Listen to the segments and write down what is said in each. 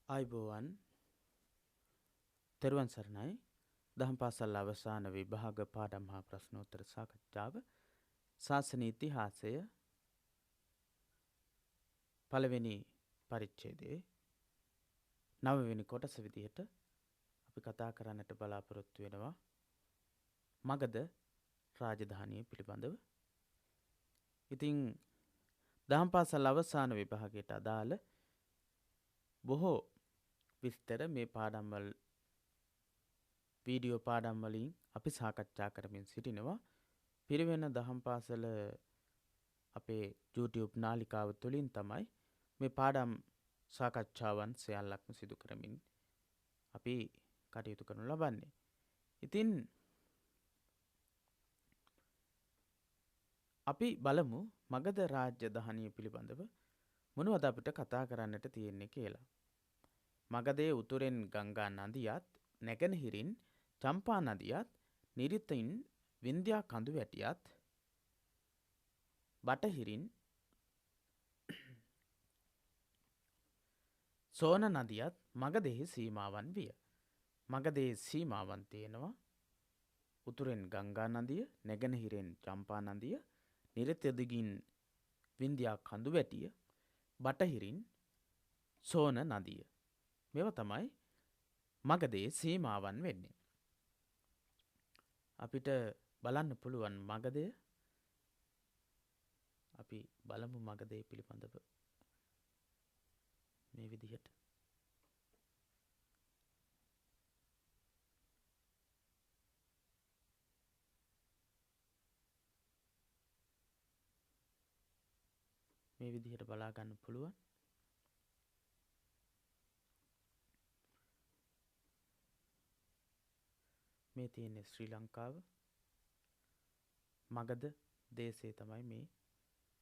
ආයුබෝවන් තෙරුවන් සරණයි දහම් පාසල් අවසාන විභාග පාඩම් හා ප්‍රශ්නෝත්තර සාකච්ඡාව ශාසන ඉතිහාසය පළවෙනි පරිච්ඡේදයේ 9 වෙනි කොටස විදිහට අපි කතා කරන්නට බලාපොරොත්තු වෙනවා මගධ රාජධානිය පිළිබඳව. ඉතින් දහම් පාසල් අවසාන විභාගයට අදාළ බොහෝ විස්තර මේ පාඩම්වල වීඩියෝ පාඩම් වලින් අපි සාකච්ඡා කරමින් සිටිනවා. පිරිවෙන දහම් පාසල අපේ YouTube නාලිකාව තුළින් තමයි මේ පාඩම් සාකච්ඡාවන් සියල්ලක්ම සිදු කරමින් අපි කටයුතු කරනු ලබන්නේ. ඉතින් අපි බලමු මගධ රාජධානිය පිළිබඳව මොනවද අපිට කතා කරන්නට තියෙන්නේ කියලා. මගධයේ උතුරෙන් ගංගා නදියත් නැගෙනහිරින් චම්පා නදියත් නිරිතින් වින්ධ්‍යා කඳු වැටියත් බටහිරින් සෝන නදියත් මගධෙහි සීමාවන් විය. මගධයේ සීමාවන් තියෙනවා උතුරෙන් ගංගා නදිය, නැගෙනහිරෙන් චම්පා නදිය, නිරිතදිගින් වින්ධ්‍යා කඳු වැටිය, බටහිරින් සෝන නදිය. මේවා තමයි මගධයේ සීමාවන් වෙන්නේ. අපිට බලන්න පුළුවන් මගධය. අපි බලමු මගධය පිළිබඳව මේ විදිහට. මේ විදිහට බලා ගන්න පුළුවන්. මේ තියෙන්නේ ශ්‍රී ලංකාව. මගධ දේශය තමයි මේ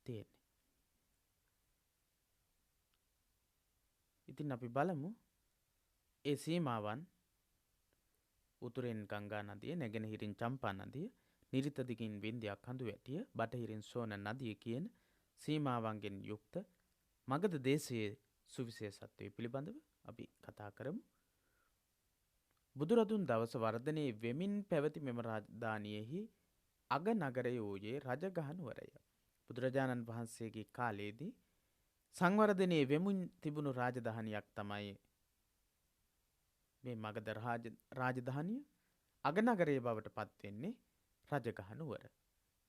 තියෙන්නේ. ඉතින් අපි බලමු ඒ සීමාවන් උතුරෙන් ගංගා නදිය, නැගෙනහිරින් චම්පා නදිය, නිරිත දිගින් වින්ධ්‍යා කඳු වැටිය, බටහිරින් සෝන නදිය කියන සීමාවන්ගෙන් යුක්ත මගධ දේශයේ සුවිශේෂත්වය පිළිබඳව අපි කතා කරමු. බුදුරදුන් දවස වර්ධනයේ වෙමින් පැවති මෙම රාජධානියෙහි අග නගරය වූයේ රජගහ නුවරය. බුදුරජාණන් වහන්සේගේ කාලයේදී සංවර්ධනයේ වෙමින් තිබුණු රාජධානියක් තමයි මේ මගධ රාජධානිය. අගනගරය බවට පත් වෙන්නේ රජගහ නුවර.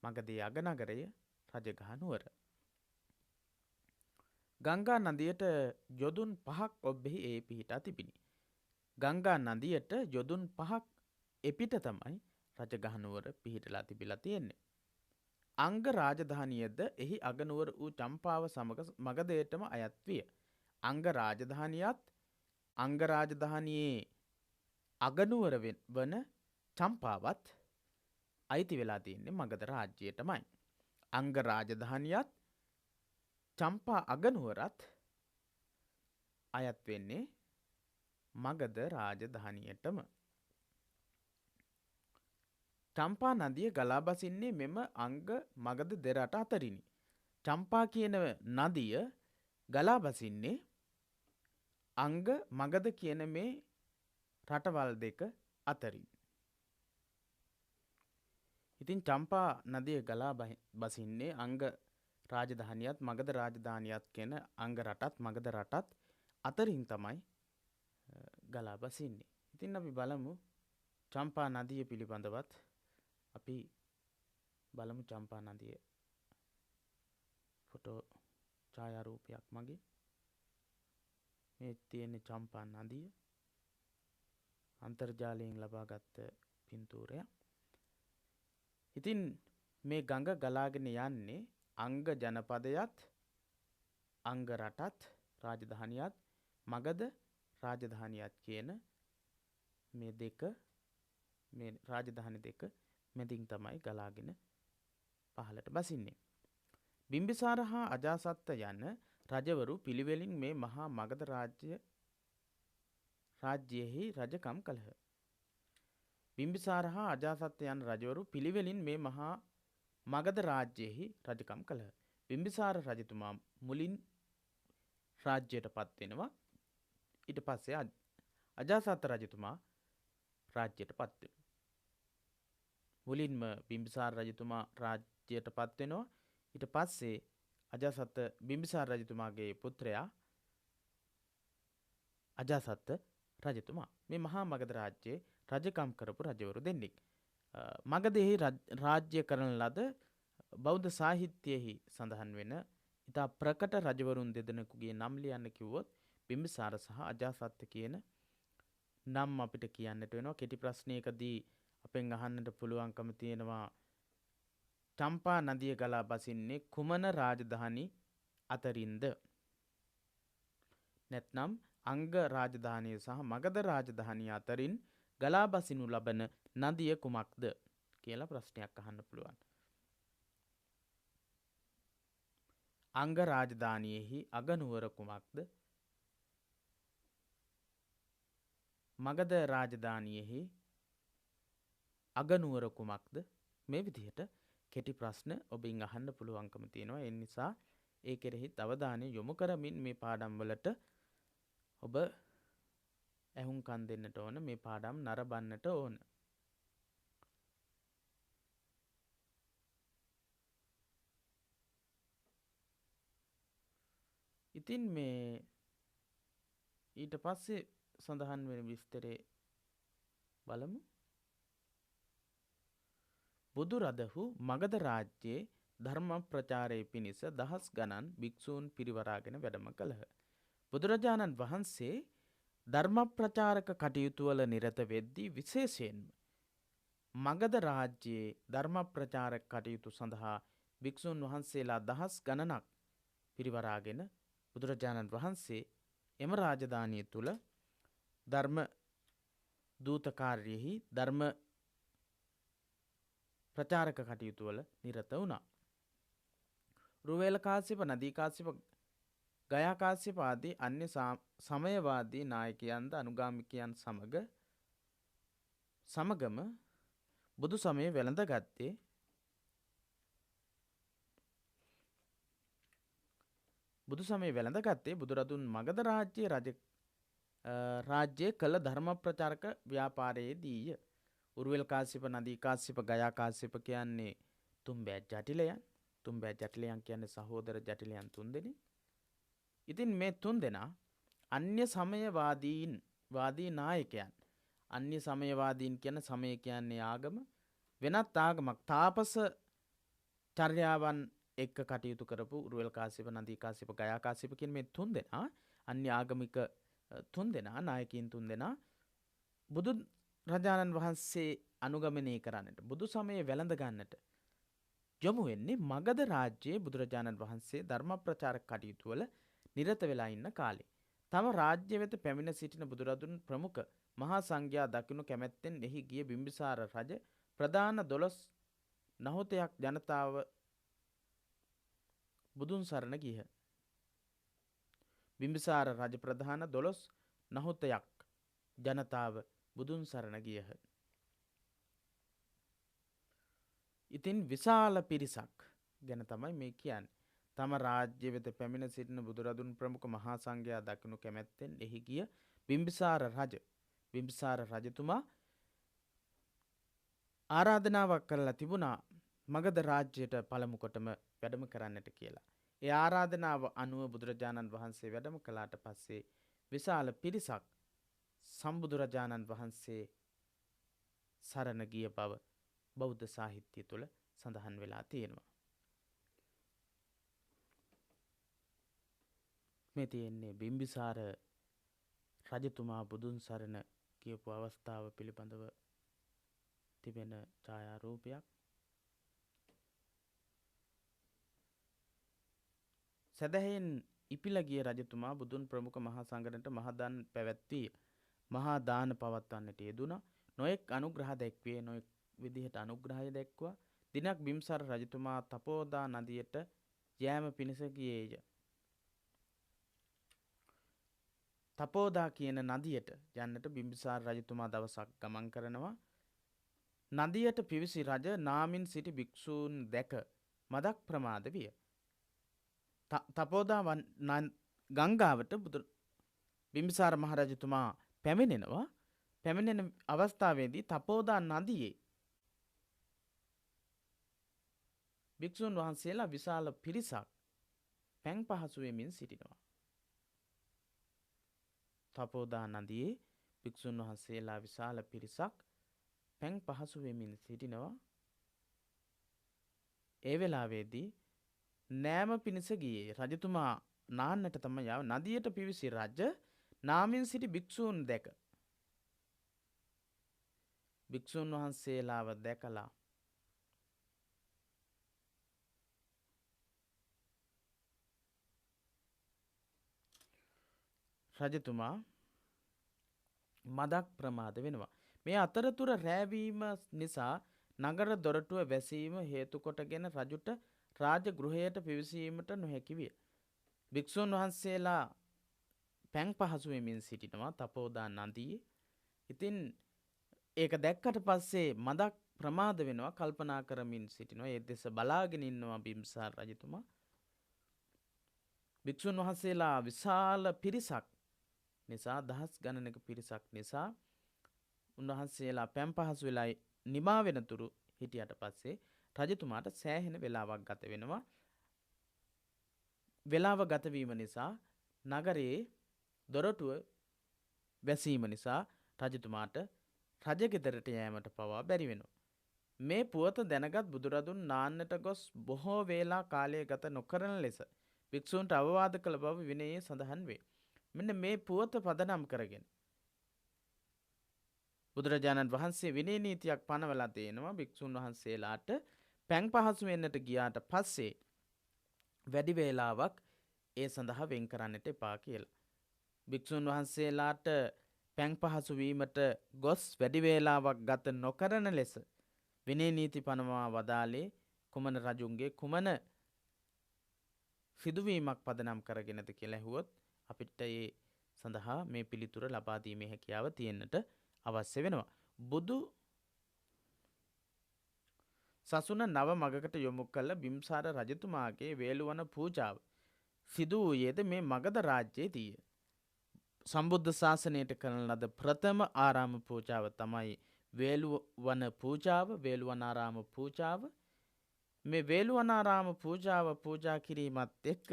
මගධයේ අගනගරය රජගහ නුවර. ගංගා නදියට යොදුන් 5ක් ඔබ්බෙහි ඒ පිහිටා තිබිනි. ගංගා නදියට යොදුන් 5ක් එපිට තමයි රජගහ නුවර පිහිටලා තිබිලා තියෙන්නේ. අංග රාජධානියද එහි අගනුවර වූ චම්පාව සමග මගධයටම අයත් විය. අංග රාජධානියත් අංග රාජධානියේ අගනුවර වන චම්පාවත් අයිති වෙලා තියෙන්නේ මගධ රාජ්‍යයටමයි. අංග රාජධානියත් චම්පා අගනුවරත් අයත් වෙන්නේ මගධ රාජධානියටම. චම්පා නදිය ගලා බසින්නේ මෙම අංග මගධ දෙරට අතරිනි. චම්පා කියන නදිය ගලා බසින්නේ අංග මගධ කියන මේ රටවල් දෙක අතරින්. ඉතින් චම්පා නදිය ගලා බසින්නේ අංග රාජධානියත් මගධ රාජධානියත් කියන අංග රටත් මගධ රටත් අතරින් තමයි ගලා බසින්නේ. ඉතින් අපි බලමු චම්පා නදිය පිළිබඳවත් අපි බලමු චම්පා නදිය ෆොටෝ ඡායාරූපයක් මගේ. මේ තියෙන්නේ චම්පා නදිය. අන්තර්ජාලයෙන් ලබාගත් පින්තූරයක්. ඉතින් මේ ගඟ ගලාගෙන යන්නේ අංග ජනපදයත් අංග රටත් රාජධානියත් මගධ රාජධානියත් කියන මේ දෙක මේ රාජධානි දෙක මැදින් තමයි ගලාගෙන පහළට බසින්නේ. බිම්බිසාර හා අජාසත්ත යන රජවරු පිළිවෙලින් මේ මහා මගධ රාජ්‍යයෙහි රජකම් කළහ. බිම්බිසාර හා අජාසත්ත යන රජවරු පිළිවෙලින් මේ මහා මගධ රාජ්‍යයෙහි රජකම් කළහ. බිම්බිසාර රජතුමා මුලින් රාජ්‍යයට පත් වෙනවා. ඊට පස්සේ අජාසත් රජතුමා රාජ්‍යයට පත් වෙනවා. මුලින්ම බිම්බිසාර රජතුමා රාජ්‍යයට පත් වෙනවා. ඊට පස්සේ අජාසත් බිම්බිසාර රජතුමාගේ පුත්‍රයා අජාසත් රජතුමා. මේ මහා මගධ රාජ්‍යයේ රජකම් කරපු රජවරු දෙන්නෙක්. මගධෙහි රාජ්‍ය කරන ලද බෞද්ධ සාහිත්‍යයෙහි සඳහන් වෙන ඉතා ප්‍රකට රජවරුන් දෙදෙනෙකුගේ නම් ලියන්න කිව්වොත් බිම්බිසාර සහ අජාසත් කියන නම් අපිට කියන්නට වෙනවා. කෙටි ප්‍රශ්නයකදී අපෙන් අහන්නට පුළුවන්කම තියෙනවා චම්පා නදිය ගලා බසින්නේ කුමන රාජධානි අතරින්ද? නැත්නම් අංග රාජධානිය සහ මගධ රාජධානිය අතරින් ගලා බසිනු ලබන නදිය කුමක්ද කියලා ප්‍රශ්නයක් අහන්න පුළුවන්. අංග රාජධානියෙහි අගනුවර කුමක්ද? මගධ රාජධානියෙහි අගනුවර කුමක්ද? මේ විදිහට කෙටි ප්‍රශ්න ඔබෙන් අහන්න පුළුවන්කම තියෙනවා. ඒ නිසා ඒ කෙරෙහි අවධානය යොමු කරමින් මේ පාඩම් වලට ඔබ ඇහුම්කන් දෙන්නට ඕන. මේ පාඩම් නරඹන්නට ඕන. ඉතින් මේ ඊට පස්සේ සඳහන් වෙන විස්තරේ බලමු. බුදු රදහු මගධ රාජ්‍යයේ ධර්ම ප්‍රචාරයේ පිණිස දහස් ගණන් භික්ෂූන් පිරිවරාගෙන වැඩම කළහ. බුදුරජාණන් වහන්සේ ධර්ම ප්‍රචාරක කටයුතු වල නිරත වෙද්දී විශේෂයෙන්ම මගධ රාජ්‍යයේ ධර්ම ප්‍රචාරක කටයුතු සඳහා භික්ෂූන් වහන්සේලා දහස් ගණනක් පිරිවරාගෙන බුදුරජාණන් වහන්සේ එම රාජධානිය තුල ධර්ම දූත කාර්යෙහි ධර්ම ප්‍රචාරක කටයුතු වල නිරත වුණා. රුවේල කාශ්‍යප, නදී කාශ්‍යප, ගයා කාශ්‍යප ආදී අන්‍ය සමයවාදී නායකයන්ද අනුගාමිකයන් සමගම බුදු සමය වැළඳගත්තේ බුදුරදුන් මගධ රාජ්‍යයේ කළ ධර්ම ප්‍රචාරක ව්‍යාපාරයේදීය. උරුවෙල් කාශ්‍යප, නදී කාශ්‍යප, ගයා කාශ්‍යප කියන්නේ තුන්බෑ ජටිලයන්. තුන්බෑ ජටිලයන් කියන්නේ සහෝදර ජටිලයන් තුන්දෙනෙක්. ඉතින් මේ තුන්දෙනා අන්‍ය සමයවාදී නායකයන්. අන්‍ය සමයවාදීන් කියන සමය කියන්නේ ආගම. වෙනත් ආගමක් තාපස චර්යාවන් එක්ක කටයුතු කරපු උරුවෙල් කාශ්‍යප, නදී කාශ්‍යප, ගයා කාශ්‍යප කියන මේ තුන්දෙනා අන්‍ය ආගමික තුන්දෙනා, නායකයින් තුන්දෙනා බුදු රජාණන් වහන්සේ අනුගමනය කරන්නට, බුදු සමය වැළඳ ගන්නට යොමු වෙන්නේ මගධ රාජ්‍යයේ බුදුරජාණන් වහන්සේ ධර්ම ප්‍රචාරක කටයුතු වල නිරත වෙලා ඉන්න කාලේ. තම රාජ්‍ය වෙත පැමිණ සිටින බුදුරදුන් ප්‍රමුඛ මහා සංඝයා දකිනු කැමැත්තෙන් එහි ගිය බිම්බිසාර රජ ප්‍රධාන 12 නහොතයක් ජනතාව බුදුන් සරණ ගියහ. බිම්බිසාර රජ ප්‍රධාන 12 නහොතයක් ජනතාව බුදුන් සරණ ගියහ. ඉතින් විශාල පිරිසක් ගැන තමයි මේ කියන්නේ. තම රාජ්‍ය වෙත පැමිණ සිටින බුදුරදුන් ප්‍රමුඛ මහා සංඝයා දකිනු කැමැත්තෙන් එහි ගිය බිම්බිසාර රජතුමා ආරාධනාවක් කරලා තිබුණා මගධ රාජ්‍යයට පළමු කොටම වැඩම කරන්නට කියලා. ඒ ආරාධනාව අනුව බුදුරජාණන් වහන්සේ වැඩම කළාට පස්සේ විශාල පිරිසක් සම්බුදුරජාණන් වහන්සේ සරණ ගිය බව බෞද්ධ සාහිත්‍ය තුළ සඳහන් වෙලා තියෙනවා. මේ තියෙන්නේ බිම්බිසාර රජතුමා බුදුන් සරණ කියපු අවස්ථාව පිළිබඳව තිබෙන ඡායාරූපයක්. සදහෙන් ඉපිලා ගිය රජතුමා බුදුන් ප්‍රමුඛ මහා සංඝරත්නයට මහදාන පැවැත්වී මහා දාන පවත්වන්නට යෙදුණා. නොඑක් අනුග්‍රහ දැක්වේ, නොඑක් විදිහට අනුග්‍රහය දැක්වා. දිනක් බිම්බිසාර රජතුමා තපෝදා නදියට යෑම පිණිස ගියේය. තපෝදා කියන නදියට යන්නට බිම්බිසාර රජතුමා දවසක් ගමන් කරනවා. නදියට පිවිසි රජ නාමින් සිටි භික්ෂූන් දැක මදක් ප්‍රමාද විය. තපෝදා ගංගාවට බිම්බිසාර මහරජතුමා පැමිණෙනවා. පැමිණෙන අවස්ථාවේදී තපෝදා නදියේ භික්ෂුන් වහන්සේලා විශාල පිරිසක් පැන් පහසු වෙමින් සිටිනවා. තපෝදා නදියේ භික්ෂුන් වහන්සේලා විශාල පිරිසක් පැන් පහසු වෙමින් සිටිනවා. ඒ වෙලාවේදී නෑම පිණිස ගියේ රජතුමා නාන්නට තමයි ආව. නදියට පිවිසි රජ නාමින් සිටි භික්ෂූන් දැක භික්ෂුන් වහන්සේලාව දැකලා රජතුමා මදක් ප්‍රමාද වෙනවා. මේ අතරතුර රැවීම නිසා නගර දොරටුව වැසීම හේතු කොටගෙන රජුට රාජගෘහයට පිවිසීමට නොහැකි විය. භික්ෂුන් වහන්සේලා පැන් පහසු වෙමින් සිටිනවා තපෝදා නදියේ. ඉතින් ඒක දැක්කට පස්සේ මදක් ප්‍රමාද වෙනවා කල්පනා කරමින් සිටිනවා. ඒ දෙස බලාගෙන ඉන්නවා බිම්බිසාර රජතුමා. භික්ෂුන් වහන්සේලා විශාල පිරිසක් නිසා දහස් ගණනක පිරිසක් නිසා උන්වහන්සේලා පැන් පහසු වෙලා නිමා වෙනතුරු හිටියට පස්සේ රජතුමාට සෑහෙන වෙලාවක් ගත වෙනවා. වෙලාව ගත වීම නිසා නගරයේ දොරටුව වැසීම නිසා රජතුමාට රජගෙදරට යෑමට පවා බැරි වෙනවා. මේ පුවත දැනගත් බුදුරදුන් නාන්නට ගොස් බොහෝ වේලා කාලය ගත නොකරන ලෙස භික්ෂූන්ට අවවාද කළ බව විනයේ සඳහන් වේ. මෙන්න මේ පුවත පදනම් කරගෙන බුදුරජාණන් වහන්සේ විනය නීතියක් පනවලා තියෙනවා. භික්ෂුන් වහන්සේලාට පැන් පහසු වෙන්නට ගියාට පස්සේ වැඩි වේලාවක් ඒ සඳහා වෙන් කරන්නට එපා කියලා. භික්ෂුන් වහන්සේලාට පැන් පහසු වීමට ගොස් වැඩි වේලාවක් ගත නොකරන ලෙස විනය නීති පනවා වදාලේ කුමන රජුන්ගේ කුමන සිදුවීමක් පදනම් කරගෙනද කියලා ඇහුවොත් අපිට ඒ සඳහා මේ පිළිතුර ලබා දීමේ හැකියාව තියෙන්නට අවශ්‍ය වෙනවා. බුදු සසුන නව මගකට යොමු කළ බිම්බිසාර රජතුමාගේ වේළුවන පූජාව සිදු වූයේද මේ මගධ රාජ්‍යයේදීය. සම්බුද්ධ ශාසනයට කරන ලද ප්‍රථම ආරාම පූජාව තමයි වේළුවන පූජාව, වේළුවනාරාම පූජාව. මේ වේළුවනාරාම පූජාව පූජා කිරීමත් එක්ක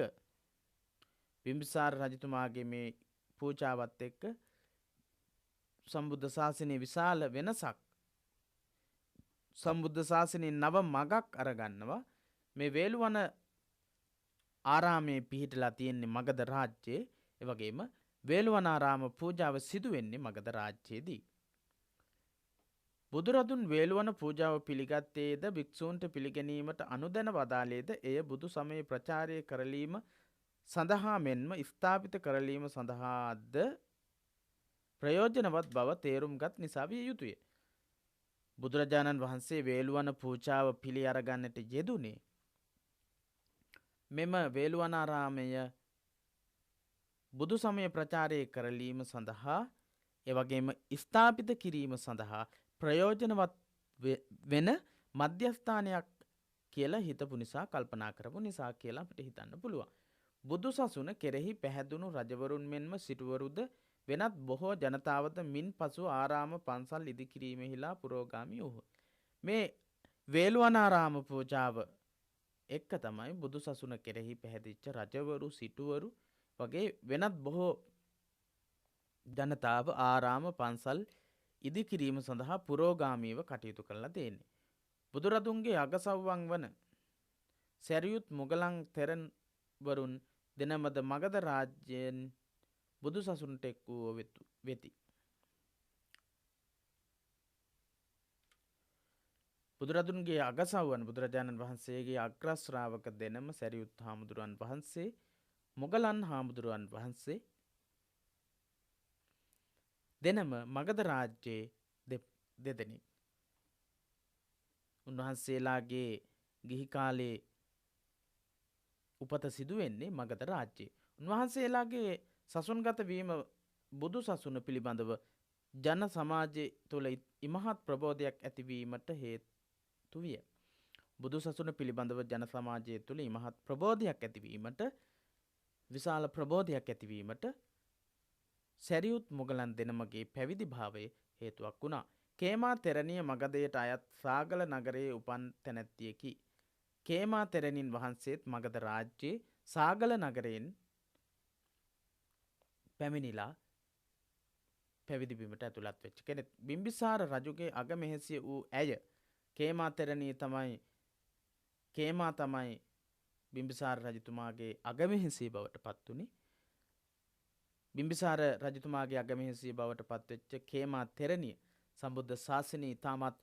බිම්බිසාර රජතුමාගේ මේ පූජාවත් එක්ක සම්බුද්ධ ශාසනයේ විශාල වෙනසක්, සම්බුද්ධ ශාසනයේ නව මගක් අරගන්නවා. මේ වේළුවන ආරාමයේ පිහිටලා තියෙන්නේ මගධ රාජ්‍යයේ. ඒ වගේම වේළුවනාරාම පූජාව සිදු වෙන්නේ මගධ රාජ්‍යයේදී. බුදුරදුන් වේළුවන පූජාව පිළිගත්තේද භික්ෂූන්ට පිළිගැනීමට අනුදැන වදාළේද එය බුදු සමය ප්‍රචාරය කරලීම සඳහා මෙන්ම ස්ථාපිත කරලීම සඳහාද ප්‍රයෝජනවත් බව තේරුම්ගත් නිසා විය යුතුය. බුදුරජාණන් වහන්සේ වේළුවන පූජාව පිළි අරගන්නට යෙදුනේ මෙම වේළුවනාරාමය බුදු සමය ප්‍රචාරය කරලීම සඳහා එවැගේම ස්ථාපිත කිරීම සඳහා ප්‍රයෝජනවත් වෙන මධ්‍යස්ථානයක් කියලා හිතපු නිසා, කල්පනා කරපු නිසා කියලා අපිට හිතන්න පුළුවන්. බුදු සසුන කෙරෙහි පැහැදුණු රජවරුන් මෙන්ම සිටුවරුද වෙනත් බොහෝ ජනතාවද මින් පසු ආරාම පන්සල් ඉදිකිරීමෙහිලා පුරෝගාමී වූහ. මේ වේළුවනාරාම පූජාව එක්ක තමයි බුදු සසුන කෙරෙහි පැහැදිච්ච රජවරු, සිටුවරු වගේ වෙනත් බොහෝ ජනතාව ආරාම පන්සල් ඉදිකිරීම සඳහා පුරෝගාමීව කටයුතු කරලා තියෙන්නේ. බුදුරදුන්ගේ අගසව්වන් වන සැරියුත් මුගලන් තෙරණවරුන් දෙනමද මගධ රාජ්‍යයෙන් බුදු සසුනට එක් වූ වෙති. බුදුරදුන්ගේ අගසව්වන් බුදුරජාණන් වහන්සේගේ අග්‍රශ්‍රාවක දෙනම සැරියුත් හාමුදුරුවන් වහන්සේ, මුගලන් හාමුදුරුවන් වහන්සේ දෙනම මගධ රාජ්‍යයේ දෙදෙනෙක්. උන්වහන්සේලාගේ ගිහි කාලේ උපත සිදු වෙන්නේ මගධ රාජ්‍යයේ. උන්වහන්සේලාගේ සසුන්ගත වීම බුදු සසුන පිළිබඳව ජන සමාජය තුළ ඉමහත් ප්‍රබෝධයක් ඇතිවීමට හේතු විය. බුදු සසුන පිළිබඳව ජන සමාජය තුළ ඉමහත් ප්‍රබෝධයක් ඇතිවීමට, විශාල ප්‍රබෝධයක් ඇතිවීමට සැරියුත් මුගලන් දෙනමගේ පැවිදි භාවය හේතුවක් වුණා. කේමා තෙරණිය මගධයට අයත් සාගල නගරයේ උපන් තැනැත්තියකි. කේමා තෙරණින් වහන්සේත් මගධ රාජ්‍යයේ සාගල නගරයෙන් පැමිණිලා පැවිදි බිමට ඇතුළත් වෙච්ච කෙනෙක්. බිම්බිසාර රජුගේ අගමෙහෙසිය වූ ඇය කේමා තෙරණිය තමයි බිම්බිසාර රජතුමාගේ අගමෙහෙසිය බවට පත් වුණේ. බිම්බිසාර රජතුමාගේ අගමෙහෙසිය බවට පත්වෙච්ච කේමා තෙරණිය සම්බුද්ධ ශාසනයේ ඉතාමත්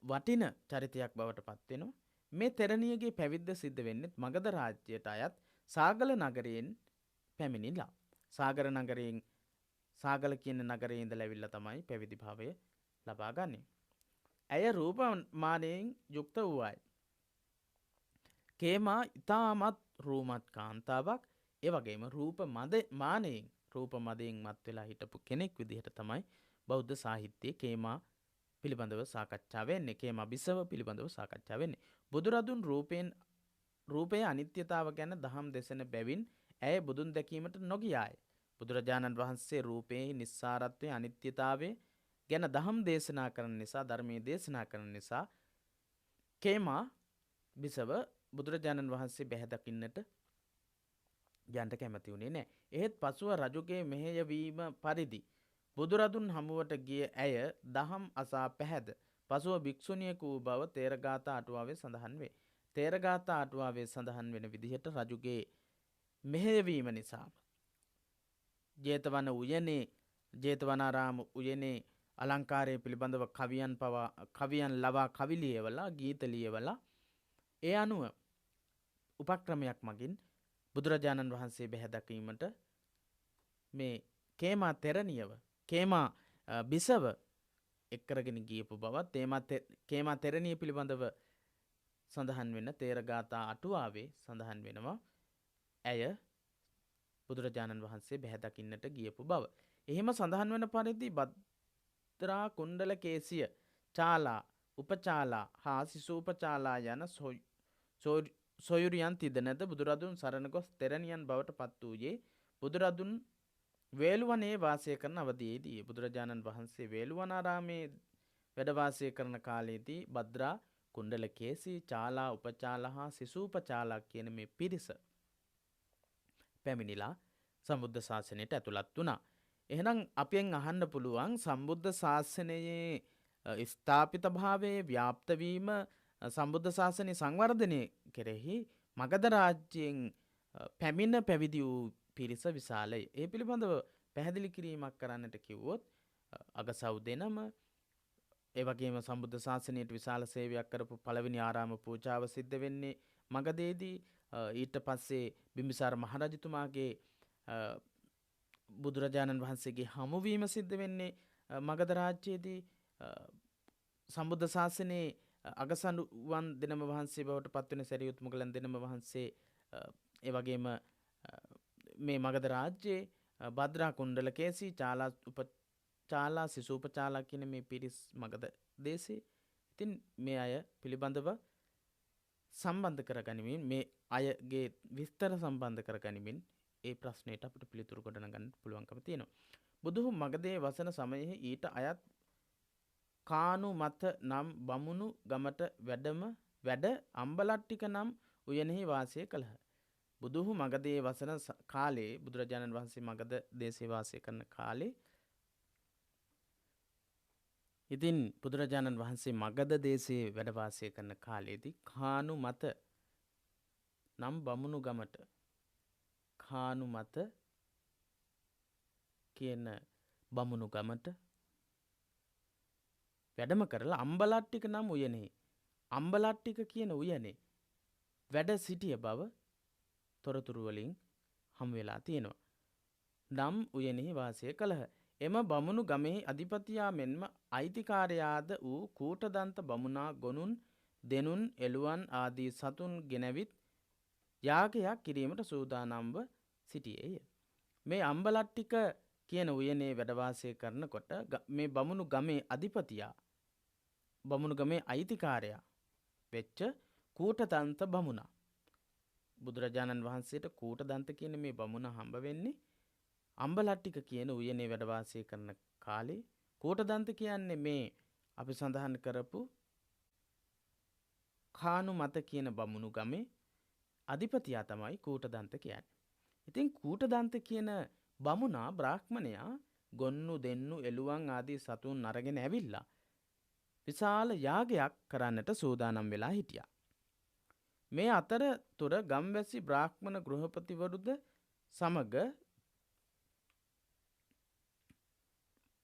වටින චරිතයක් බවට පත් වෙනවා. මේ තෙරණියගේ පැවිද්ද සිද්ධ වෙන්නේ මගධ රාජ්‍යයට අයත් සාගල නගරයෙන් පැමිණිලා. සාගල කියන නගරයේ ඉඳලා ඇවිල්ලා තමයි පැවිදි භාවය ලබා ගන්නේ. ඇය රූපමානයෙන් යුක්ත වූ අය. කේමා ඉතාමත් රූමත් කාන්තාවක්. ඒ වගේම රූප මදයෙන් මත් වෙලා හිටපු කෙනෙක් විදිහට තමයි බෞද්ධ සාහිත්‍යයේ කේමා පිළිබඳව සාකච්ඡා වෙන්නේ. කේමා බිසව පිළිබඳව සාකච්ඡා වෙන්නේ. බුදුරදුන් රූපයේ අනිත්‍යතාව ගැන දහම් දෙසන බැවින් ඇය බුදුන් දැකීමට නොගියාය. බුදුරජාණන් වහන්සේ රූපයේ නිස්සාරත්වයේ අනිත්‍යතාවය ගැන දහම් දේශනා කරන නිසා, ධර්මයේ දේශනා කරන නිසා කේමා බිසව බුදුරජාණන් වහන්සේ බැහැ දකින්නට යන්න කැමති වුණේ නැහැ. එහෙත් පසුව රජුගේ මෙහෙයවීම පරිදි බුදුරදුන් හමුවට ගිය ඇය දහම් අසා පැහැද පසුව භික්ෂුණියක වූ බව තේරගාථා අටුවාවේ සඳහන් වේ. තේරගාථා අටුවාවේ සඳහන් වෙන විදිහට රජුගේ මෙහෙයවීම නිසා ජේතවනාරාම උයනේ අලංකාරය පිළිබඳව කවියන් ලවා කවි ලියවලා ගීත ලියවලා ඒ අනුව උපක්‍රමයක් මගින් බුදුරජාණන් වහන්සේ බැහැ දකීමට මේ කේමා බිසව එක්කරගෙන ගියපු බවත් කේමා තෙරණිය පිළිබඳව සඳහන් වෙන තේරගාථා අටුවාවේ සඳහන් වෙනවා. ඇය බුදුරජාණන් වහන්සේ බැහැ දකින්නට ගියපු බව. එහෙම සඳහන් වන පරිදි භද්‍රා කුණ්ඩල කේසිය චාලා උපචාලා හා සිසූපචාලා යන සොයුරියන් තිදෙනද බුදුරදුන් සරණ ගොස් තෙරණියන් බවට පත් වූයේ බුදුරදුන් වේළුවනේ වාසය කරන අවධියේදී. බුදුරජාණන් වහන්සේ වේළුවනාරාමේ වැඩ වාසය කරන කාලයේදී භද්‍රා කුණ්ඩල කේසී චාලා උපචාලා හා සිසූපචාලා කියන මේ පිරිස පැමිණිලා සම්බුද්ධ ශාසනයට ඇතුළත් වුණා. එහෙනම් අපෙන් අහන්න පුළුවන් සම්බුද්ධ ශාසනයේ ස්ථාපිත භාවයේ ව්‍යාප්ත වීම සම්බුද්ධ ශාසනය සංවර්ධනය කෙරෙහි මගධ රාජ්‍යයෙන් පැමිණ පැවිදි වූ පිරිස විශාලයි. ඒ පිළිබඳව පැහැදිලි කිරීමක් කරන්නට කිව්වොත් අගසව් දෙනම ඒ වගේම සම්බුද්ධ ශාසනයට විශාල සේවයක් කරපු පළවෙනි ආරාම පූජාව සිද්ධ වෙන්නේ මගධයේදී. ඊට පස්සේ බිම්බිසාර මහරජතුමාගේ බුදුරජාණන් වහන්සේගේ හමුවීම සිද්ධ වෙන්නේ මගධ රාජ්‍යයේදී. සම්බුද්ධ ශාසනයේ අගසනුවන් දෙනම වහන්සේ බවට පත්වෙන සැරියුත් මුගලන් දෙනම වහන්සේ ඒ වගේම මේ මගධ රාජ්‍යයේ භද්‍රා කුණ්ඩල කේසී චාලා සිසූපචාලා කියන මේ පිරිස් මගධ දේශේ. ඉතින් මේ අය පිළිබඳව සම්බන්ධ කරගනිමින් මේ අයගේ විස්තර සම්බන්ධ කරගනිමින් ඒ ප්‍රශ්නයට අපිට පිළිතුරු ගොඩනගන්න පුළුවන්කම තියෙනවා. බුදුහු මගධයේ වසන සමයෙහි ඊට අයත් කානු මත නම් බමුණු ගමට වැඩ අම්බලට්ටික නම් උයනෙහි වාසය කළහ. බුදුහු මගධයේ වසන කාලේ බුදුරජාණන් වහන්සේ මගධ දේශේ වාසය කරන කාලේ ඉතින් බුදුරජාණන් වහන්සේ මගධ දේශේ වැඩ වාසය කරන කාලේදී කානු මත නම් බමුණු ගමට කානු මත කියන බමුණු ගමට වැඩම කරලා අම්බලට්ටික නම් උයනේ අම්බලට්ටික කියන උයනේ වැඩ සිටිය බව තොරතුරු වලින් හම් වෙලා තියෙනවා. නම් උයනේ වාසය කළහ. එම බමුණු ගමෙහි අධිපතියා මෙන්ම අයිතිකාරයාද වූ කූටදන්ත බමුණා ගොනුන් දෙනුන් එළුවන් ආදී සතුන් ගෙනවිත් යාගයක් කිරීමට සූදානම්ව සිටියේය. මේ අම්බලට්ටික කියන උයනේ වැඩ වාසය කරනකොට මේ බමුණු ගමේ අධිපතියා බමුණු ගමේ අයිතිකාරයා වෙච්ච කූටදන්ත බමුණා. බුදුරජාණන් වහන්සේට කූටදන්ත කියන මේ බමුණා හම්බ වෙන්නේ අම්බලට්ටික කියන උයනේ වැඩ වාසය කරන කාලේ කෝටදන්ත කියන්නේ මේ අපි සඳහන් කරපු කානු මත කියන බමුණු ගමේ අධිපතියා තමයි කූටදන්ත කියන්නේ. ඉතින් කූටදන්ත කියන බමුණා බ්‍රාහ්මණයා ගොන්නු දෙන්නු එළුවන් ආදී සතුන් අරගෙන ඇවිල්ලා විශාල යාගයක් කරන්නට සූදානම් වෙලා හිටියා. මේ අතරතුර ගම්වැසි බ්‍රාහ්මණ ගෘහපතිවරුද සමග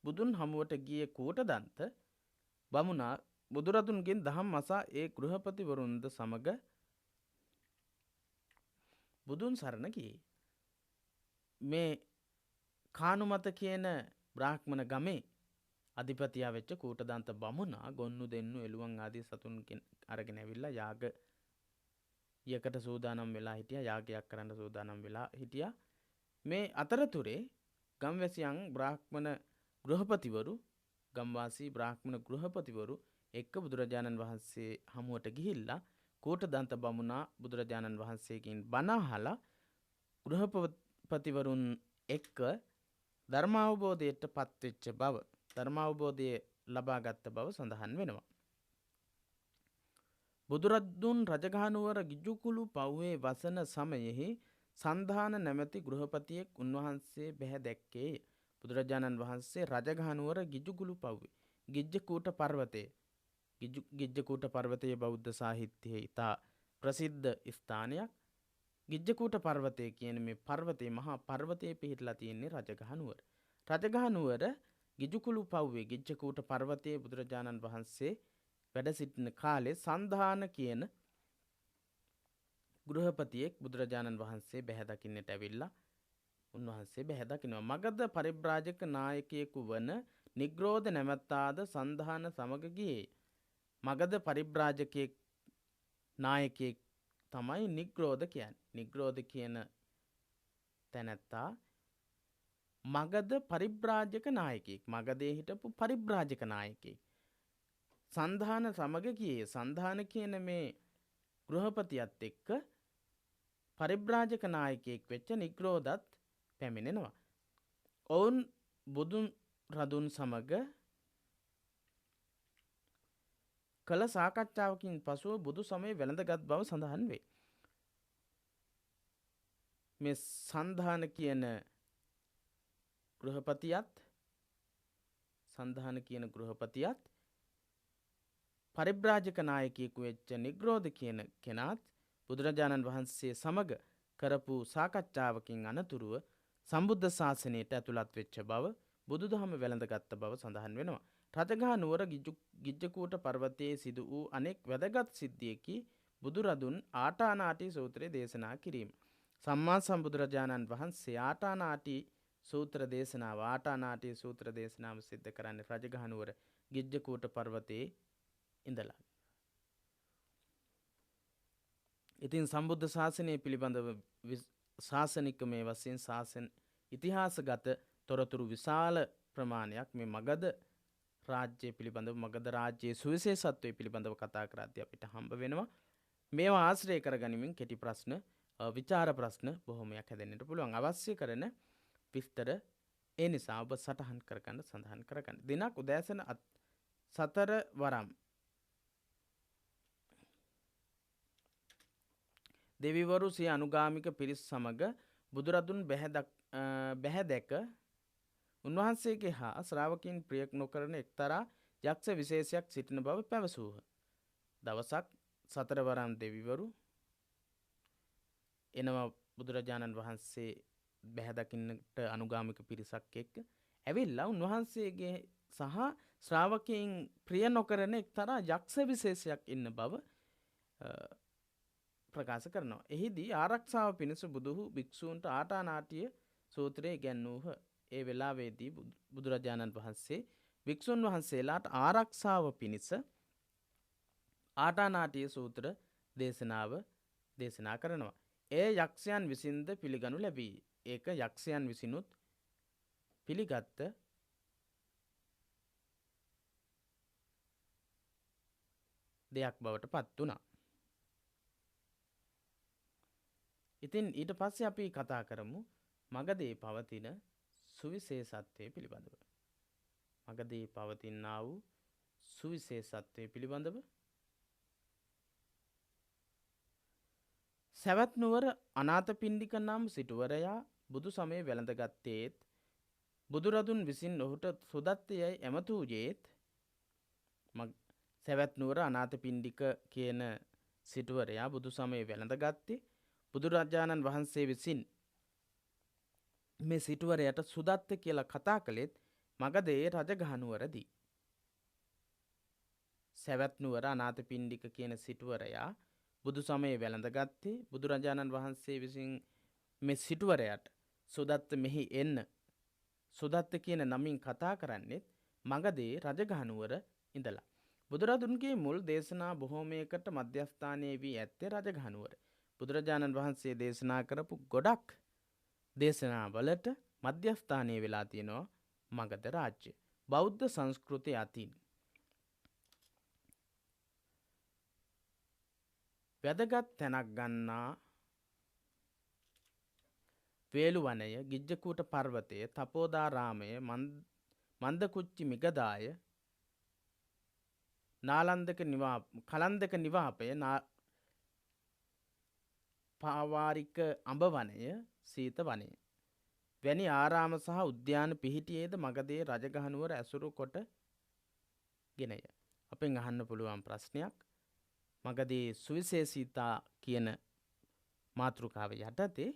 බුදුන් හමුවට ගියේ කූටදන්ත බමුණා බුදුරදුන්ගෙන් දහම් අසා ඒ ගෘහපතිවරුන්ද සමග බුදුන් සරණ ගියේ. මේ කානුමත කියන බ්‍රාහ්මණ ගමේ අධිපතියා වෙච්ච කූටදන්ත බමුණා ගොන්නු දෙන්නු එළුවන් ආදී සතුන් අරගෙන ඇවිල්ලා යාගයකට සූදානම් වෙලා හිටියා. යාගයක් කරන්න සූදානම් වෙලා හිටියා. මේ අතරතුරේ ගම්වැසියන් බ්‍රාහ්මණ ගෘහපතිවරු ගම්වාසී බ්‍රාහ්මණ ගෘහපතිවරු එක්ක බුදුරජාණන් වහන්සේ හමුවට ගිහිල්ලා කූටදන්ත බමුණා බුදුරජාණන් වහන්සේගෙන් බණ අහලා ගෘහපතිවරුන් එක්ක ධර්මාවබෝධයට පත්වෙච්ච බව ධර්මාවබෝධය ලබාගත් බව සඳහන් වෙනවා. බුදුරදුන් රජගහනුවර ගිජුකුළු පව්වේ වසන සමයෙහි සන්ධාන නැමැති ගෘහපතියෙක් උන්වහන්සේ බැහැ දැක්කේ. බුදුරජාණන් වහන්සේ රජගහනුවර ගිජුකුළු පව්වේ ගිජ්ජකූට පර්වතයේ ගිජ්ජකූට පර්වතයේ බෞද්ධ සාහිත්‍යයේ ඉතා ප්‍රසිද්ධ ස්ථානයක්. ගිජ්ජකූට පර්වතය කියන මේ පර්වතයේ මහා පර්වතයේ පිහිටලා තියෙන්නේ රජගහනුවර. රජගහනුවර ගිජුකුළු පව්වේ ගිජ්ජකූට පර්වතයේ බුදුරජාණන් වහන්සේ වැඩ සිටින කාලේ සන්ධාන කියන ගෘහපතියෙක් බුදුරජාණන් වහන්සේ බැහැ දකින්නට ඇවිල්ලා උන්වහන්සේ බැහැ දකිනවා. මගධ පරිබ්‍රාජක නායකයෙකු වන නිග්‍රෝධ නැමැත්තාද සන්ධාන සමග ගියේ. මගධ පරිබ්‍රාජකයෙක් නායකයෙක් තමයි නිග්‍රෝධ කියන්නේ. නිග්‍රෝධ කියන තැනැත්තා මගධ පරිබ්‍රාජක නායකයෙක්. මගධයේ හිටපු පරිබ්‍රාජක නායකයෙක්. සන්ධාන සමග ගියේ. සන්ධාන කියන මේ ගෘහපතියත් එක්ක පරිබ්‍රාජක නායකයෙක් වෙච්ච නිග්‍රෝධත් පැමිණෙනවා. ඔවුන් බුදුන් රදුන් සමග කළ සාකච්ඡාවකින් පසුව බුදු සමය වැළඳගත් බව සඳහන් වේ. මේ සන්ධාන කියන ගෘහපතියත් පරිබ්‍රාජක නායකයෙකු වෙච්ච නිග්‍රෝධ කියන කෙනාත් බුදුරජාණන් වහන්සේ සමග කරපු සාකච්ඡාවකින් අනතුරුව සම්බුද්ධ ශාසනයට ඇතුළත් වෙච්ච බව බුදුදහම වැළඳගත් බව සඳහන් වෙනවා. රජගහ නුවර ගිජ්ජකූට පර්වතයේ සිදු වූ අනෙක් වැදගත් සිද්ධියකි බුදුරදුන් ආටානාටි සූත්‍රය දේශනා කිරීම. සම්මා සම්බුදුරජාණන් වහන්සේ ආටානාටි සූත්‍ර දේශනාව සිද්ධ කරන්නේ රජගහ නුවර ගිජ්ජකූට පර්වතයේ ඉඳලා. ඉතින් සම්බුද්ධ ශාසනය පිළිබඳව ශාසනිකමය වශයෙන් ශාසන ඉතිහාසගත තොරතුරු විශාල ප්‍රමාණයක් මේ මගධ රාජ්‍යය පිළිබඳව මගධ රාජ්‍යයේ සුවිශේෂත්වය පිළිබඳව කතා කරද්දී අපිට හම්බ වෙනවා. මේවා ආශ්‍රය කරගනිමින් කෙටි ප්‍රශ්න විචාර ප්‍රශ්න බොහොමයක් හැදෙන්නට පුළුවන්. අවශ්‍ය කරන විස්තර ඒ නිසා ඔබ සටහන් කරගන්න සඳහන් කරගන්න. දිනක් උදෑසන 4 වරම් දෙවිවරු සිය අනුගාමික පිරිස් සමග බුදුරදුන් බැහැ දැක උන්වහන්සේගේ හා ශ්‍රාවකයන් ප්‍රිය නොකරන එක්තරා යක්ෂ විශේෂයක් සිටින බව පැවසූහ. දවසක් 4 වරම් දෙවිවරු එනවා බුදුරජාණන් වහන්සේ බැහැ දකින්නට අනුගාමික පිරිසක් එක්ක ඇවිල්ලා උන්වහන්සේගේ සහ ශ්‍රාවකයන් ප්‍රිය නොකරන එක්තරා යක්ෂ විශේෂයක් ඉන්න බව ප්‍රකාශ කරනවා. එහිදී ආරක්ෂාව පිණිස බුදුහු භික්ෂූන්ට ආටානාටිය සූත්‍රය ඉගැන්වූහ. ඒ වෙලාවේදී බුදුරජාණන් වහන්සේ භික්ෂුන් වහන්සේලාට ආරක්ෂාව පිණිස ආටානාටිය සූත්‍ර දේශනා කරනවා. ඒ යක්ෂයන් විසින්ද පිළිගනු ලැබී. ඒක යක්ෂයන් විසිනුත් පිළිගත්ත දෙයක් බවට පත් වුණා. ඉතින් ඊට පස්සේ අපි කතා කරමු මගධයේ පවතින සුවිශේෂත්වය පිළිබඳව. මගදී පවතිනා වූ සුවිශේෂත්වය පිළිබඳව සැවැත් නුවර අනාථපිණ්ඩික නම් සිටුවරයා බුදු සමය වැළඳගත්තේත් බුදුරදුන් විසින් ඔහුට සුදත්ත යයි ඇමතූයේත් සැවැත් නුවර අනාථපිණ්ඩික කියන සිටුවරයා බුදු සමය වැළඳගත්තේ බුදුරජාණන් වහන්සේ විසින් මේ සිටුවරයට සුදත්ත කියලා කතා කළෙත් මගධයේ රජගහනුවරදී. සැවැත් නුවර අනාථපිණ්ඩික කියන සිටුවරයා බුදු සමය වැළඳගත්තේ බුදුරජාණන් වහන්සේ විසින් මේ සිටුවරයට සුදත්ත මෙහි එන්න සුදත්ත කියන නමින් කතා කරන්නේත් මගධයේ රජගහනුවර ඉඳලා. බුදුරදුන්ගේ මුල් දේශනා බොහෝමයකට මධ්‍යස්ථානයේ වී ඇත්තේ රජගහනුවර. බුදුරජාණන් වහන්සේ දේශනා කරපු ගොඩක් දේශනාවලට මධ්‍යස්ථානයේ වෙලා තියෙනවා මගධ රාජ්‍ය. බෞද්ධ සංස්කෘතිය අතින් වැදගත් තැනක් ගන්නා වේළුවනය, ගිජ්ජකූට පර්වතය, තපෝදාරාමය, මන්දකුච්චි මිගදාය, කලන්දක නිවාපය, පාවාරික අඹ වනය, සීත වනය වැනි ආරාම සහ උද්‍යාන පිහිටියේද මගධයේ රජගහනුවර ඇසුරු කොට ගෙනය. අපෙන් අහන්න පුළුවන් ප්‍රශ්නයක්. මගධයේ සුවිශේෂීතා කියන මාතෘකාව යටතේ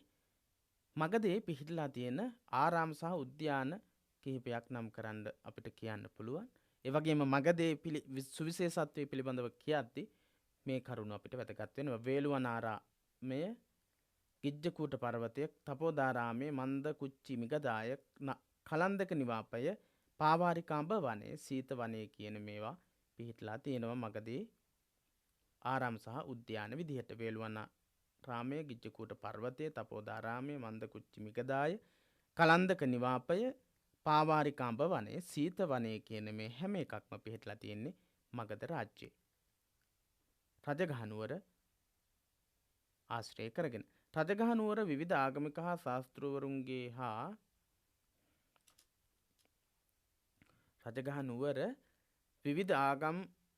මගධයේ පිහිටලා තියෙන ආරාම සහ උද්‍යාන කිහිපයක් නම් කරන්න අපිට කියන්න පුළුවන්. ඒ වගේම මගධයේ සුවිශේෂත්වය පිළිබඳව කියද්දී මේ කරුණ අපිට වැදගත් වෙනවා. වේළුවනාරාමය, ගිජ්ජකූට පර්වතය, තපෝදාරාමය, මන්දකුච්චි මිගදාය, කලන්දක නිවාපය, පාවාරිකාඹ වනය, සීත වනය කියන මේවා පිහිටලා තියෙනවා මගධයේ ආරාම සහ උද්‍යාන විදිහට. වේළුවනාරාමය, ගිජ්ජකූට පර්වතය, තපෝදාරාමය, මන්දකුච්චි මිගදාය, කලන්දක නිවාපය, පාවාරිකාඹ වනය, සීත වනය කියන මේ හැම එකක්ම පිහිටලා තියෙන්නේ මගධ රාජ්‍යයේ. රජගහනුවර ආශ්‍රය කරගෙන. රජගහනුවර විවිධ ආගමික හා ශාස්තෘවරුන්ගේ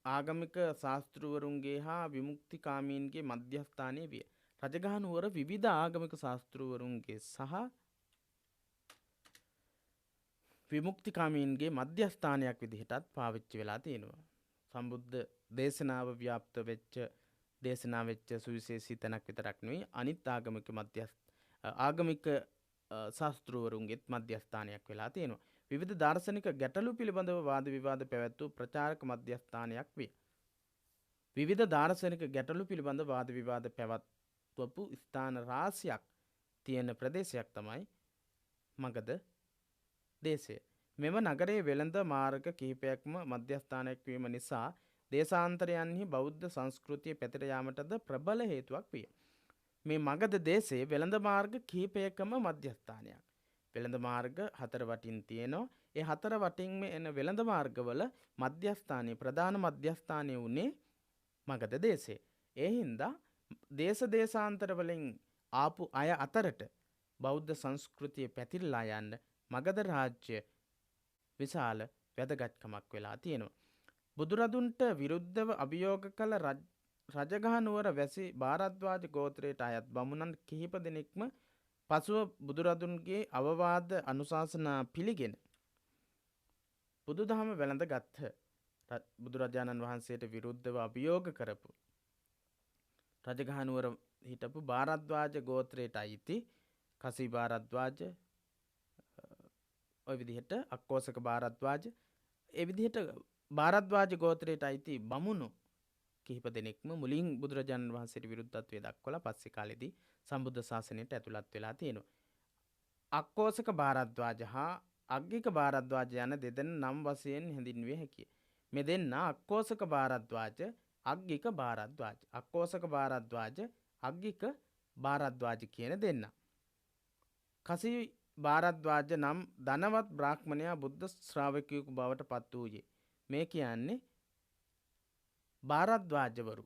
ආගමික ශාස්තෘවරුන්ගේ හා විමුක්තිකාමීන්ගේ මධ්‍යස්ථානය විය. රජගහනුවර විවිධ ආගමික ශාස්තෘවරුන්ගේ සහ විමුක්තිකාමීන්ගේ මධ්‍යස්ථානයක් විදිහටත් පාවිච්චි වෙලා තියෙනවා. සම්බුද්ධ දේශනාව ව්‍යාප්ත වෙච්ච දේශනා වෙච්ච සුවිශේෂී තැනක් විතරක් නෙවෙයි අනිත් ආගමික ශාස්තෘවරුන්ගේත් මධ්‍යස්ථානයක් වෙලා තියෙනවා. විවිධ දාර්ශනික ගැටලු පිළිබඳව වාද විවාද පැවැත්වූ ප්‍රචාරක මධ්‍යස්ථානයක් විය. විවිධ දාර්ශනික ගැටලු පිළිබඳ වාද විවාද පැවැත්වපු ස්ථාන රාශියක් තියෙන ප්‍රදේශයක් තමයි මගධ දේශය. මෙම නගරයේ වෙළඳ මාර්ග කිහිපයක්ම මධ්‍යස්ථානයක් වීම නිසා දේශාන්තරයන්හි බෞද්ධ සංස්කෘතිය පැතිර යාමටද ප්‍රබල හේතුවක් විය. මේ මගධ දේශයේ වෙළඳ මාර්ග කිහිපයකම මධ්‍යස්ථානයක්. වෙළඳ මාර්ග 4 වටින් තියෙනවා. ඒ 4 වටින්ම එන වෙළඳ මාර්ගවල මධ්‍යස්ථානයේ ප්‍රධාන මධ්‍යස්ථානය වුණේ මගධ දේශේ. ඒ හින්දා දේශාන්තර වලින් ආපු අය අතරට බෞද්ධ සංස්කෘතිය පැතිරලා යන්න මගධ රාජ්‍ය විශාල වැදගත්කමක් වෙලා තියෙනවා. බුදුරදුන්ට විරුද්ධව අභියෝග කළ රජගහනුවර වැසි භාරද්වාජ ගෝත්‍රයට අයත් බමුණන් කිහිප දෙනෙක්ම පසුව බුදුරදුන්ගේ අවවාද අනුශාසනා පිළිගෙන බුදුදහම වැළඳ ගත්හ. බුදුරජාණන් වහන්සේට විරුද්ධව අභියෝග කරපු රජගහනුවර හිටපු භාරද්වාජ ගෝත්‍රයට අයිති කසී භාරද්වාජ, ඔය විදිහට අක්කෝසක භාරද්වාජ, ඒ විදිහට භාරද්වාජ ගෝත්‍රයට අයිති බමුණු කිහිප දෙනෙක්ම මුලින් බුදුරජාණන් වහන්සේට විරුද්ධත්වය දක්වලා පස්සේ කාලෙදී සම්බුද්ධ ශාසනයට ඇතුළත් වෙලා තියෙනවා. අක්කෝසක භාරද්වාජ හා අග්ගික භාරද්වාජ යන දෙදෙනා නම් වශයෙන් හැඳින්විය හැකිය. මේ දෙන්නා අක්කෝසක භාරද්වාජ, අග්ගික භාරද්වාජ. අක්කෝසක භාරද්වාජ, අග්ගික භාරද්වාජ කියන දෙන්නා. කසී භාරද්වාජ නම් ධනවත් බ්‍රාහ්මණයා බුද්ධ ශ්‍රාවකයෙකු බවට පත් වූයේ. මේ කියන්නේ භාරද්වාජවරු.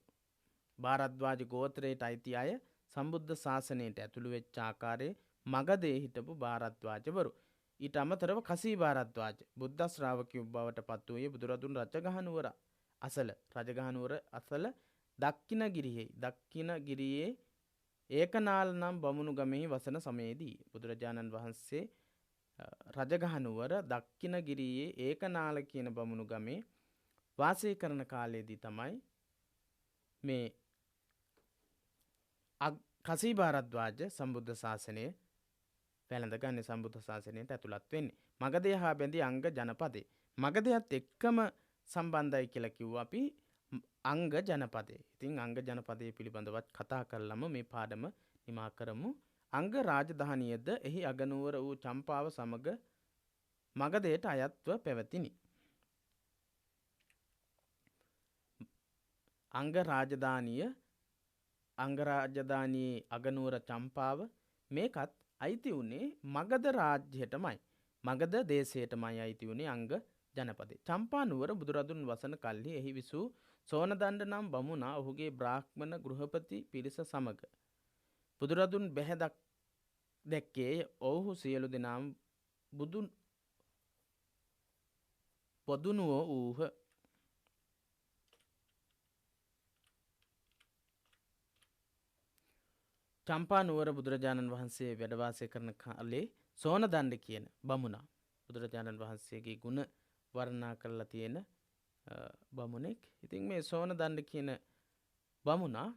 භාරද්වාජ ගෝත්‍රයට අයිති අය සම්බුද්ධ ශාසනයට ඇතුළු වෙච්ච ආකාරයේ මගධයේ හිටපු භාරද්වාජවරු. ඊට අමතරව කසී භාරද්වාජ බුද්ධ ශ්‍රාවකයෝ බවට පත් වූයේ බුදුරදුන් රජගහනුවර අසල රජගහනුවර අසල දක්ඛිනගිරියේ ඒකනාල නම් බමුණු ගමෙහි වසන සමයේදී බුදුරජාණන් වහන්සේ රජගහනුවර දක්ඛිනගිරියේ ඒකනාල කියන බමුණු ගමේ වාසය කරන කාලයේදී තමයි මේ කසී භාරද්වාජ සම්බුද්ධ ශාසනය වැළඳගන්නේ සම්බුද්ධ ශාසනයට ඇතුළත් වෙන්නේ. මගධය හා බැඳි අංග ජනපදේ. මගධයත් එක්කම සම්බන්ධයි කියලා කිව්වා අපි අංග ජනපදේ. ඉතින් අංග ජනපදයේ පිළිබඳවත් කතා කරලම මේ පාඩම නිමා කරමු. අංග රාජධානියද එහි අගනුවර වූ චම්පාව සමග මගධයට අයත්ව පැවතිනි. අංගරාජධානියේ අගනුවර චම්පාව මේකත් අයිති වුණේ මගධ රාජ්‍යයටමයි. මගධ දේශයටමයි අයිති වුණේ අංග ජනපදේ. චම්පා නුවර බුදුරදුන් වසන කල්හි එහි විසූ සෝනදණ්ඩ නම් බමුණා ඔහුගේ බ්‍රාහ්මණ ගෘහපති පිරිස සමග බුදුරදුන් බැහැ දැක්කේ ඔවුහු සියලු දෙනාම බුදුන් පොදුනුවෝ වූහ. චම්පා නුවර බුදුරජාණන් වහන්සේ වැඩ වාසය කරන කාලේ සෝනදණ්ඩ කියන බමුණා බුදුරජාණන් වහන්සේගේ ගුණ වර්ණනා කරලා තියෙන බමුණෙක්. ඉතින් මේ සෝනදණ්ඩ කියන බමුණා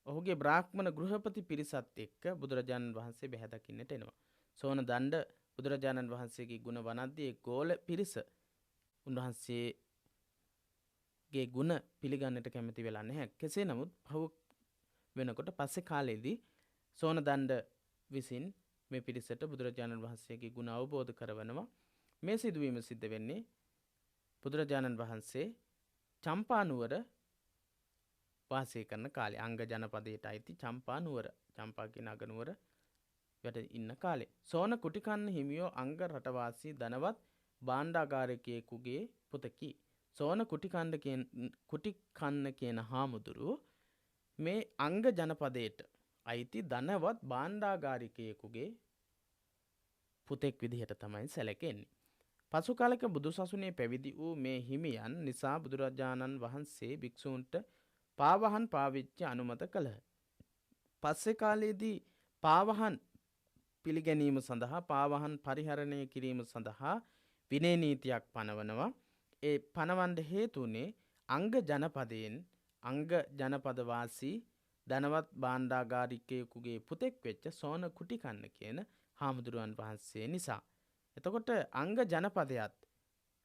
ඔහුගේ බ්‍රාහ්මණ ගෘහපති පිරිසත් එක්ක බුදුරජාණන් වහන්සේ බැහැ දකින්නට එනවා. සෝනදණ්ඩ බුදුරජාණන් වහන්සේගේ ගුණ වනද්දී ගෝල පිරිස උන්වහන්සේගේ ගුණ පිළිගන්නට කැමති වෙලා නැහැ. කෙසේ නමුත් පහු වෙනකොට පස්සේ කාලෙදී සෝනදණ්ඩ විසින් මේ පිරිසට බුදුරජාණන් වහන්සේගේ ගුණ අවබෝධ කරවනවා. මේ සිදුවීම සිද්ධ වෙන්නේ බුදුරජාණන් වහන්සේ චම්පා නුවර වාසය කරන කාලේ. අංග ජනපදයට අයිති චම්පා නුවර, චම්පා කියන අගනුවර වැඩ ඉන්න කාලේ. සෝන කුටිකන්න හිමියෝ අංග රටවාසී ධනවත් භාණ්ඩාගාරිකයෙකුගේ පුතකි. සෝන කුටිකන්න කියන හාමුදුරුවෝ මේ අංග ජනපදයට අයිති ධනවත් භාණ්ඩාගාරිකයෙකුගේ පුතෙක් විදිහට තමයි සැලකෙන්නේ. පසු කාලක බුදුසසුනේ පැවිදි වූ මේ හිමියන් නිසා බුදුරජාණන් වහන්සේ භික්ෂූන්ට පාවහන් පාවිච්චි අනුමත කළහ. පස්සේ කාලයේදී පාවහන් පිළිගැනීම සඳහා පාවහන් පරිහරණය කිරීම සඳහා විනය නීතියක් පනවනවා. ඒ පනවන්න හේතුනේ අංග ජනපදයෙන් අංග ජනපද වාසී ධනවත් භාණ්ඩාගාරිකයෙකුගේ පුතෙක් වෙච්ච සෝන කුටිකන්න කියන හාමුදුරුවන් වහන්සේ නිසා. එතකොට අංග ජනපදයත්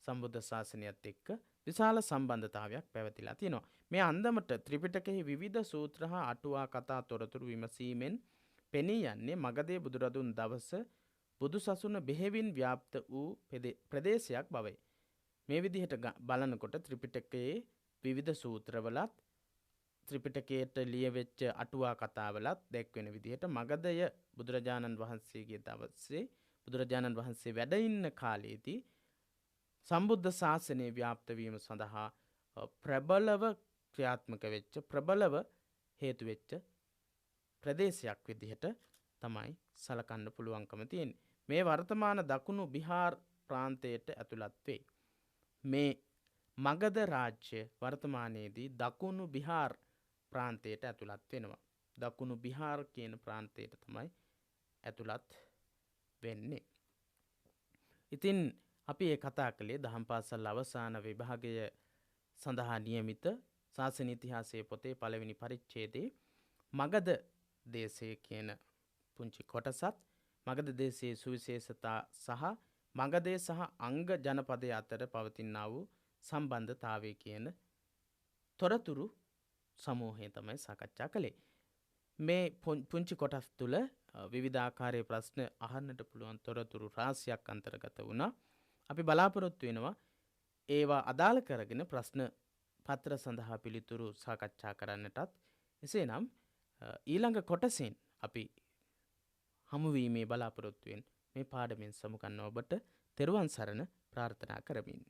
සම්බුද්ධ ශාසනයත් එක්ක විශාල සම්බන්ධතාවයක් පැවතිලා තියෙනවා. මේ අන්දමට ත්‍රිපිටකයේ විවිධ සූත්‍ර හා අටුවා කතා තොරතුරු විමසීමෙන් පෙනී යන්නේ මගධයේ බුදුරදුන් දවස බුදුසසුන බෙහෙවින් ව්‍යාප්ත වූ ප්‍රදේශයක් බවයි. මේ විදිහට බලනකොට ත්‍රිපිටකයේ විවිධ සූත්‍රවලත් ත්‍රිපිටකයට ලියවෙච්ච අටුවා කතාවලත් දැක්වෙන විදිහට මගධය බුදුරජාණන් වහන්සේගේ දවසේ බුදුරජාණන් වහන්සේ වැඩ ඉන්න කාලයේදී සම්බුද්ධ ශාසනය ව්‍යාප්ත වීම සඳහා ප්‍රබලව ක්‍රියාත්මක වෙච්ච ප්‍රබලව හේතු වෙච්ච ප්‍රදේශයක් විදිහට තමයි සලකන්න පුළුවන්කම තියෙන්නේ. මේ වර්තමාන දකුණු බිහාර් ප්‍රාන්තයට ඇතුළත් වේ. මේ මගධ රාජ්‍ය වර්තමානයේදී දකුණු බිහාර් ප්‍රාන්තයට ඇතුළත් වෙනවා. දකුණු බිහාර් කියන ප්‍රාන්තයට තමයි ඇතුළත් වෙන්නේ. ඉතින් අපි ඒ කතා කළේ දහම් පාසල් අවසාන විභාගය සඳහා නියමිත ශාසන ඉතිහාසයේ පොතේ පළවෙනි පරිච්ඡේදයේ මගධ දේශය කියන පුංචි කොටසත් මගධ දේශයේ සුවිශේෂතා සහ මගධය සහ අංග ජනපදය අතර පවතිනා වූ සම්බන්ධතාවය කියන තොරතුරු සමූහය තමයි සාකච්ඡා කළේ. මේ පුංචි කොටස් තුළ විවිධාකාරයේ ප්‍රශ්න අහන්නට පුළුවන් තොරතුරු රාශියක් අන්තර්ගත වුණා. අපි බලාපොරොත්තු වෙනවා ඒවා අදාළ කරගෙන ප්‍රශ්න පත්‍ර සඳහා පිළිතුරු සාකච්ඡා කරන්නටත්. එසේනම් ඊළඟ කොටසෙන් අපි හමුවීමේ බලාපොරොත්තුවෙන් මේ පාඩමෙන් සමුගන්න ඔබට තෙරුවන් සරණ ප්‍රාර්ථනා කරමින්